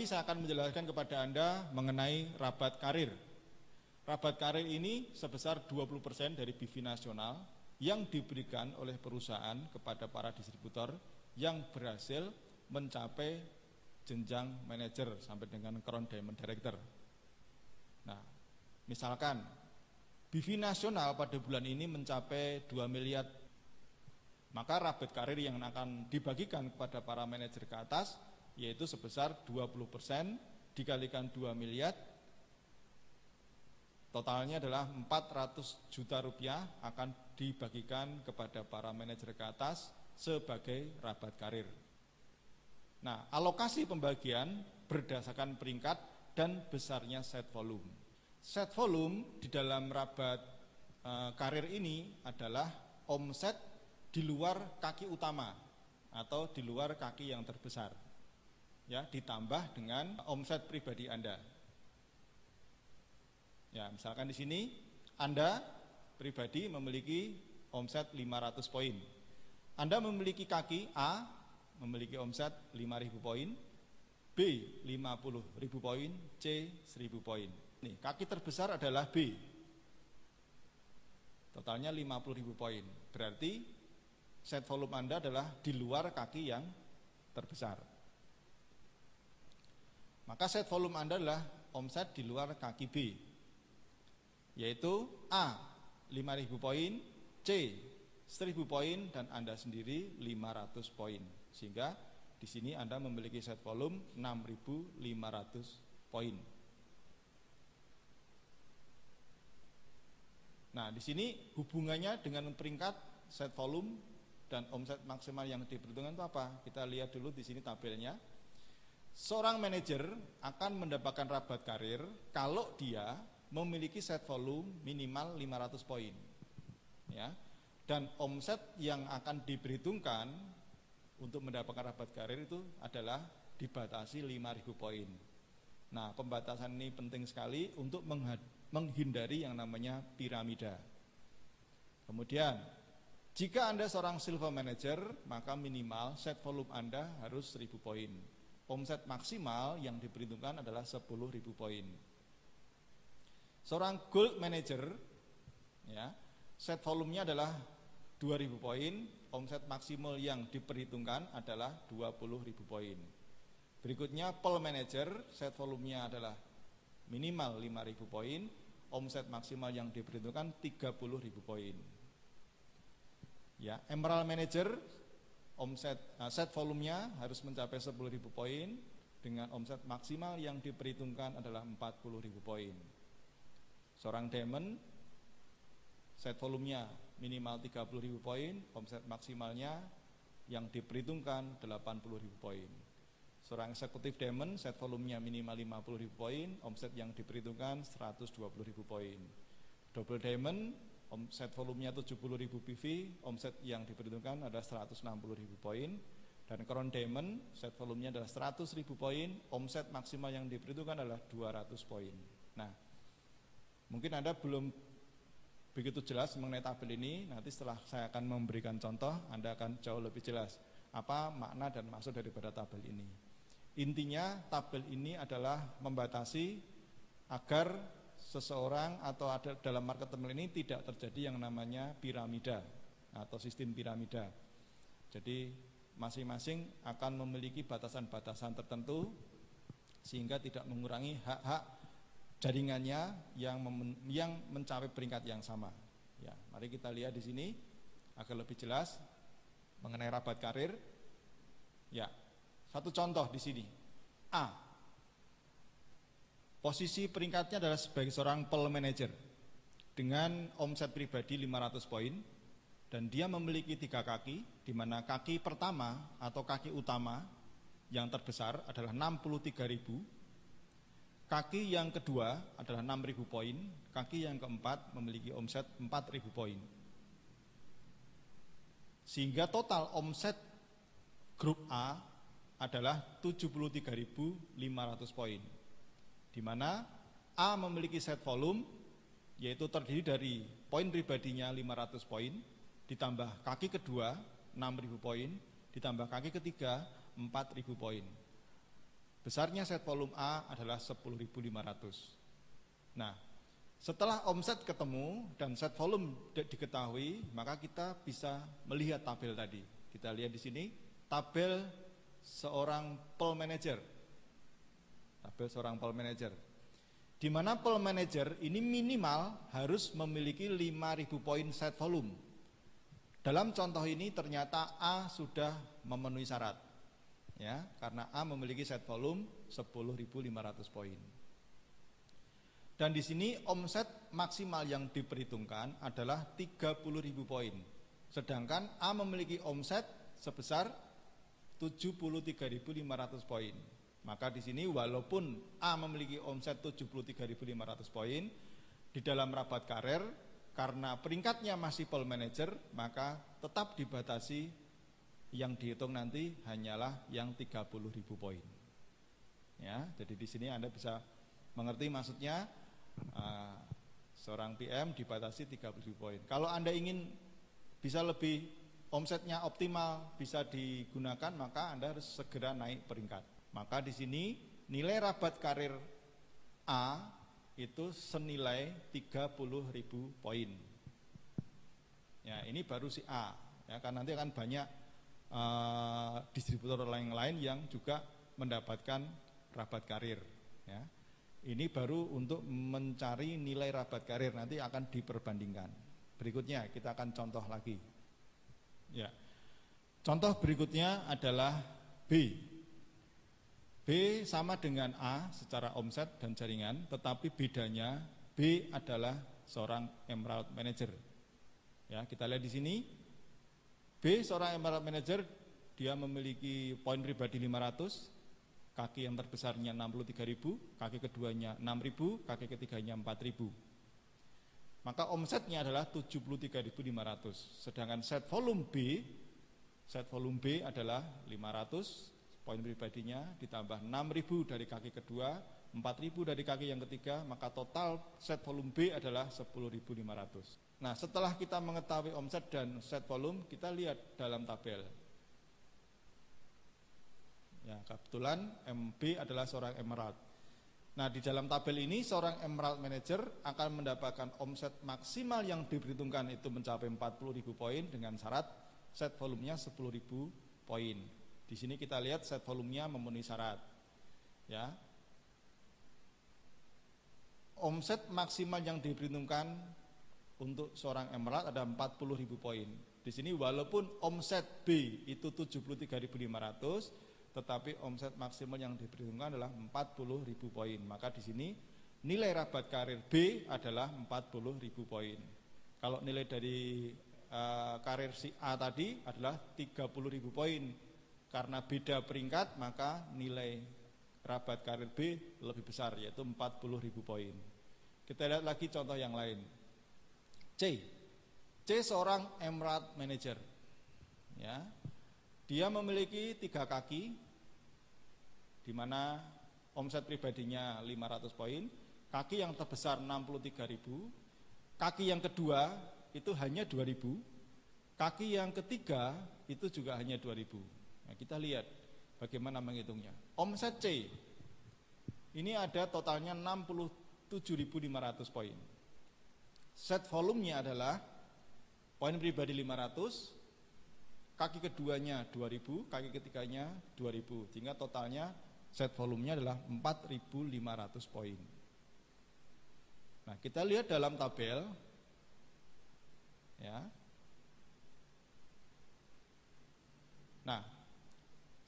kali saya akan menjelaskan kepada Anda mengenai rabat karir. Rabat karir ini sebesar 20% dari BIFI nasional yang diberikan oleh perusahaan kepada para distributor yang berhasil mencapai jenjang manajer sampai dengan Crown Diamond Director. Nah, misalkan BIFI nasional pada bulan ini mencapai 2 miliar, maka rabat karir yang akan dibagikan kepada para manajer ke atas yaitu sebesar 20% dikalikan 2 miliar, totalnya adalah 400 juta rupiah akan dibagikan kepada para manajer ke atas sebagai rabat karir. Nah, alokasi pembagian berdasarkan peringkat dan besarnya set volume. Set volume di dalam rabat karir ini adalah omset di luar kaki utama atau di luar kaki yang terbesar, ya, ditambah dengan omset pribadi Anda. Ya, misalkan di sini Anda pribadi memiliki omset 500 poin. Anda memiliki kaki A memiliki omset 5.000 poin, B 50.000 poin, C 1.000 poin. Nih, kaki terbesar adalah B. Totalnya 50.000 poin. Berarti set volume Anda adalah di luar kaki yang terbesar. Maka set volume Anda adalah omset di luar kaki B, yaitu A 5.000 poin, C 1.000 poin, dan Anda sendiri 500 poin. Sehingga di sini Anda memiliki set volume 6.500 poin. Nah, di sini hubungannya dengan peringkat, set volume, dan omset maksimal yang diperhitungkan itu apa? Kita lihat dulu di sini tabelnya. Seorang manajer akan mendapatkan rabat karir kalau dia memiliki set volume minimal 500 poin, ya. Dan omset yang akan diperhitungkan untuk mendapatkan rabat karir itu adalah dibatasi 5.000 poin. Nah, pembatasan ini penting sekali untuk menghindari yang namanya piramida. Kemudian, jika Anda seorang silver manager, maka minimal set volume Anda harus 1.000 poin. Omset maksimal yang diperhitungkan adalah 10.000 poin. Seorang gold manager, ya, set volumenya adalah 2.000 poin, omset maksimal yang diperhitungkan adalah 20.000 poin. Berikutnya pearl manager, set volumenya adalah minimal 5.000 poin, omset maksimal yang diperhitungkan 30.000 poin. Ya, emerald manager, set volumenya harus mencapai 10.000 poin dengan omset maksimal yang diperhitungkan adalah 40.000 poin. Seorang diamond, set volumenya minimal 30.000 poin, omset maksimalnya yang diperhitungkan 80.000 poin. Seorang eksekutif diamond, set volumenya minimal 50.000 poin, omset yang diperhitungkan 120.000 poin. Double diamond, omset volumenya 70.000 PV, omset yang diperhitungkan adalah 160.000 poin. Dan crown diamond, set volumenya adalah 100.000 poin, omset maksimal yang diperhitungkan adalah 200 poin. Nah, mungkin Anda belum begitu jelas mengenai tabel ini. Nanti setelah saya akan memberikan contoh, Anda akan jauh lebih jelas apa makna dan maksud daripada tabel ini. Intinya tabel ini adalah membatasi agar seseorang atau ada dalam market ini tidak terjadi yang namanya piramida atau sistem piramida. Jadi masing-masing akan memiliki batasan-batasan tertentu sehingga tidak mengurangi hak-hak jaringannya yang mencapai peringkat yang sama. Ya, mari kita lihat di sini agar lebih jelas mengenai rabat karir. Ya, satu contoh di sini. A. Posisi peringkatnya adalah sebagai seorang pearl manager dengan omset pribadi 500 poin dan dia memiliki 3 kaki, di mana kaki pertama atau kaki utama yang terbesar adalah 63.000. Kaki yang kedua adalah 6.000 poin, kaki yang keempat memiliki omset 4.000 poin. Sehingga total omset grup A adalah 73.500 poin. Di mana A memiliki set volume yaitu terdiri dari poin pribadinya 500 poin, ditambah kaki kedua 6.000 poin, ditambah kaki ketiga 4.000 poin. Besarnya set volume A adalah 10.500. Nah, setelah omset ketemu dan set volume diketahui, maka kita bisa melihat tabel tadi. Kita lihat di sini tabel seorang pool manager. Tabel seorang pool manager. Di mana pool manager ini minimal harus memiliki 5.000 poin set volume. Dalam contoh ini ternyata A sudah memenuhi syarat. Ya, karena A memiliki set volume 10.500 poin. Dan di sini omset maksimal yang diperhitungkan adalah 30.000 poin. Sedangkan A memiliki omset sebesar 73.500 poin. Maka di sini walaupun A memiliki omset 73.500 poin, di dalam rapat karir karena peringkatnya masih pool manager, maka tetap dibatasi yang dihitung nanti hanyalah yang 30.000 poin. Ya, jadi di sini Anda bisa mengerti maksudnya seorang PM dibatasi 30.000 poin. Kalau Anda ingin bisa lebih omsetnya optimal, bisa digunakan, maka Anda harus segera naik peringkat. Maka di sini nilai rabat karir A itu senilai 30.000 poin. Ya, ini baru si A. Ya, kan nanti akan banyak distributor lain-lain yang juga mendapatkan rabat karir. Ya. Ini baru untuk mencari nilai rabat karir, nanti akan diperbandingkan. Berikutnya kita akan contoh lagi. Ya. Contoh berikutnya adalah B. B sama dengan A secara omset dan jaringan, tetapi bedanya B adalah seorang emerald manager. Ya, kita lihat di sini. B seorang emerald manager, dia memiliki poin pribadi 500, kaki yang terbesarnya 63.000, kaki keduanya 6.000, kaki ketiganya 4.000. Maka omsetnya adalah 73.500. Sedangkan set volume B adalah 500, poin pribadinya ditambah 6.000 dari kaki kedua, 4.000 dari kaki yang ketiga, maka total set volume B adalah 10.500. Nah, setelah kita mengetahui omset dan set volume, kita lihat dalam tabel. Ya, kebetulan MB adalah seorang emerald. Nah, di dalam tabel ini seorang emerald manager akan mendapatkan omset maksimal yang diperhitungkan itu mencapai 40.000 poin dengan syarat set volumenya 10.000 poin. Di sini kita lihat set volumenya memenuhi syarat. Ya. Omset maksimal yang diperhitungkan untuk seorang emerald ada 40.000 poin. Di sini walaupun omset B itu 73.500, tetapi omset maksimal yang diperhitungkan adalah 40.000 poin. Maka di sini nilai rabat karir B adalah 40.000 poin. Kalau nilai dari karir si A tadi adalah 30.000 poin. Karena beda peringkat, maka nilai rabat karir B lebih besar, yaitu 40.000 poin. Kita lihat lagi contoh yang lain. C seorang emerald manager. Ya, dia memiliki 3 kaki, di mana omset pribadinya 500 poin, kaki yang terbesar 63.000, kaki yang kedua itu hanya 2.000, kaki yang ketiga itu juga hanya 2.000. Nah, kita lihat bagaimana menghitungnya. Omset C ini ada totalnya 67.500 poin. Set volumenya adalah poin pribadi 500, kaki keduanya 2000, kaki ketiganya 2000, sehingga totalnya set volumenya adalah 4500 poin. Nah, kita lihat dalam tabel. Ya. Nah,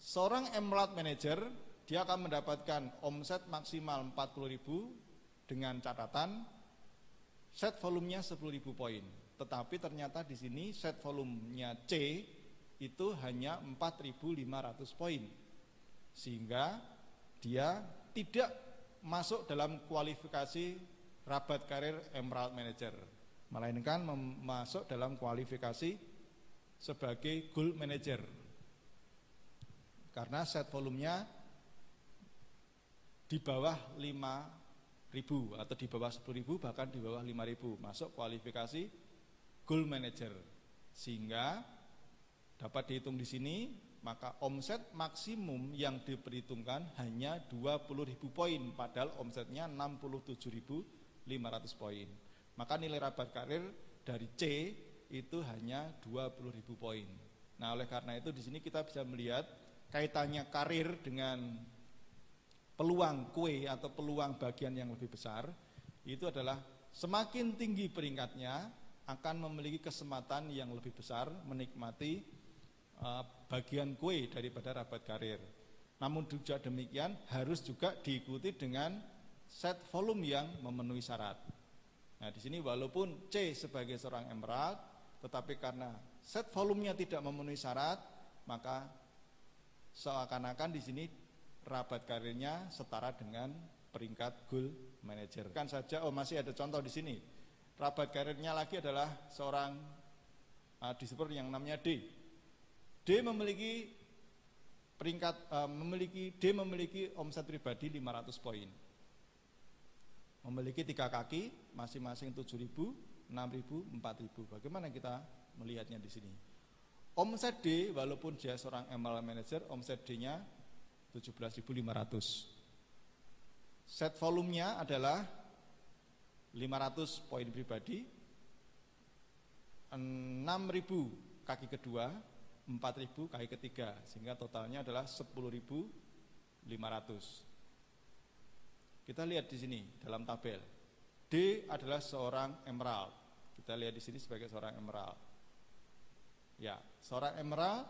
seorang emerald manager dia akan mendapatkan omset maksimal 40.000 dengan catatan set volumenya 10.000 poin. Tetapi ternyata di sini set volumenya C itu hanya 4.500 poin. Sehingga dia tidak masuk dalam kualifikasi rabat karir emerald manager, melainkan masuk dalam kualifikasi sebagai gold manager. Karena set volumenya di bawah 5.000 atau di bawah 10.000, bahkan di bawah 5.000, masuk kualifikasi gold manager. Sehingga dapat dihitung di sini maka omset maksimum yang diperhitungkan hanya 20.000 poin, padahal omsetnya 67.500 poin. Maka nilai rabat karir dari C itu hanya 20.000 poin. Nah, oleh karena itu di sini kita bisa melihat kaitannya karir dengan peluang kue atau peluang bagian yang lebih besar. Itu adalah semakin tinggi peringkatnya akan memiliki kesempatan yang lebih besar menikmati bagian kue daripada rabat karir. Namun juga demikian harus juga diikuti dengan set volume yang memenuhi syarat. Nah, di sini walaupun C sebagai seorang emerald, tetapi karena set volumenya tidak memenuhi syarat, maka seakan-akan di sini rabat karirnya setara dengan peringkat gold manager. Kan saja, masih ada contoh di sini. Rabat karirnya lagi adalah seorang developer yang namanya D. D memiliki memiliki omset pribadi 500 poin. Memiliki 3 kaki, masing-masing 7.000, 6.000, 4.000. Bagaimana kita melihatnya di sini? Omset D, walaupun dia seorang MLM manager, omset D-nya 17.500. Set volumenya adalah 500 poin pribadi, 6.000 kaki kedua, 4.000 kaki ketiga, sehingga totalnya adalah 10.500. Kita lihat di sini dalam tabel. D adalah seorang emerald. Kita lihat di sini sebagai seorang emerald. Ya, seorang emerald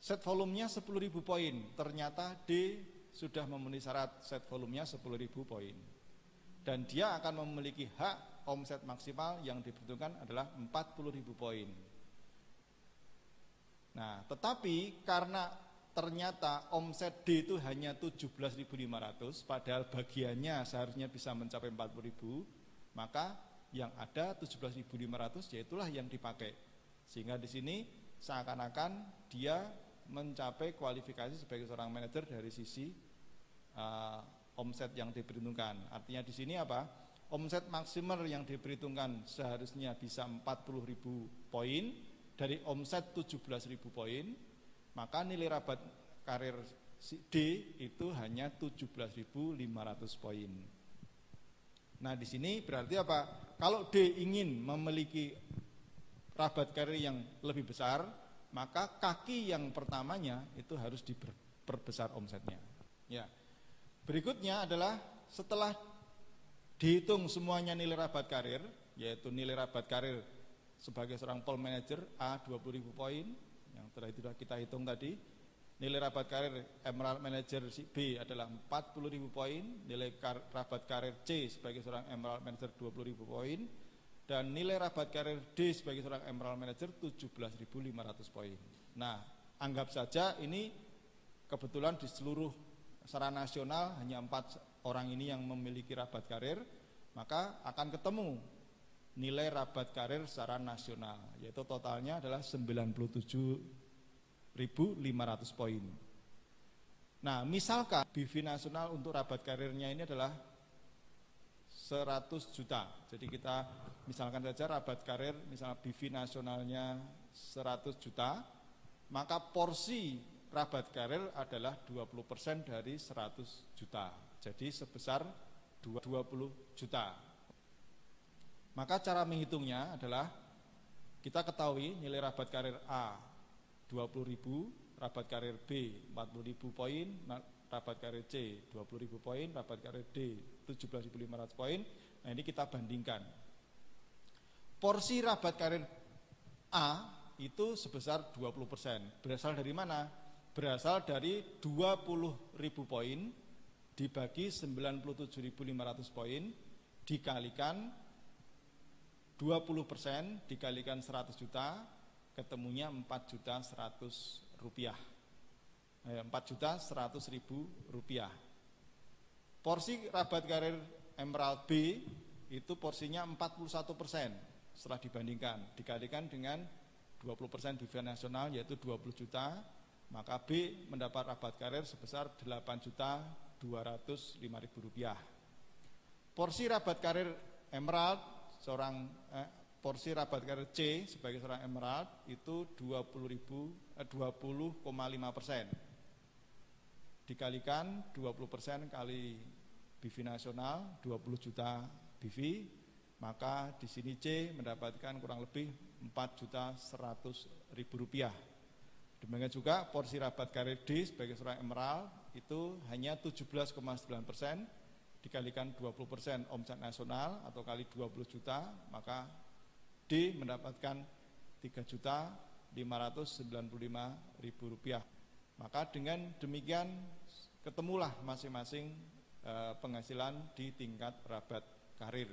set volumenya 10.000 poin. Ternyata D sudah memenuhi syarat set volumenya 10.000 poin. Dan dia akan memiliki hak omset maksimal yang diperhitungkan adalah 40.000 poin. Nah, tetapi karena ternyata omset D itu hanya 17.500, padahal bagiannya seharusnya bisa mencapai 40.000, maka yang ada 17.500 yaitulah yang dipakai. Sehingga di sini seakan-akan dia mencapai kualifikasi sebagai seorang manajer dari sisi omset yang diperhitungkan. Artinya di sini apa? Omset maksimal yang diperhitungkan seharusnya bisa 40.000 poin dari omset 17.000 poin, maka nilai rabat karir D itu hanya 17.500 poin. Nah, di sini berarti apa? Kalau D ingin memiliki rabat karir yang lebih besar, maka kaki yang pertamanya itu harus diperbesar omsetnya. Ya. Berikutnya adalah setelah dihitung semuanya nilai rabat karir, yaitu nilai rabat karir sebagai seorang pool manager A 20.000 poin, yang sudah kita hitung tadi. Nilai rabat karir emerald manager B adalah 40.000 poin, nilai rabat karir C sebagai seorang emerald manager 20.000 poin, dan nilai rabat karir D sebagai seorang emerald manager 17.500 poin. Nah, anggap saja ini kebetulan di seluruh secara nasional hanya 4 orang ini yang memiliki rabat karir, maka akan ketemu nilai rabat karir secara nasional, yaitu totalnya adalah 97.500 poin. Nah, misalkan BV nasional untuk rabat karirnya ini adalah 100 juta. Jadi kita misalkan saja rabat karir, misalnya BV nasionalnya 100 juta, maka porsi rabat karir adalah 20% dari 100 juta. Jadi sebesar 20 juta. Maka cara menghitungnya adalah kita ketahui nilai rabat karir A 20.000, rabat karir B 40.000 poin, rabat karir C 20.000 poin, rabat karir D 17.500 poin. Nah, ini kita bandingkan. Porsi rabat karir A itu sebesar 20%. Berasal dari mana? Berasal dari 20.000 poin dibagi 97.500 poin dikalikan 20% dikalikan 100 juta, ketemunya 4.100.000 rupiah. 4.100.000 rupiah. Porsi rabat karir emerald B itu porsinya 41%. Setelah dibandingkan, dikalikan dengan 20% BV nasional yaitu 20 juta, maka B mendapat rabat karir sebesar 8.205.000 rupiah. Porsi rabat karir emerald porsi rabat karir C sebagai seorang emerald itu 20.000 20,5%. Dikalikan 20% kali BV nasional 20 juta BV, maka di sini C mendapatkan kurang lebih 4.100.000 rupiah. Demikian juga porsi rabat karir D sebagai seorang emerald itu hanya 17,9%, dikalikan 20% omset nasional atau kali 20 juta, maka D mendapatkan 3.595.000 rupiah. Maka dengan demikian ketemulah masing-masing penghasilan di tingkat rabat karir.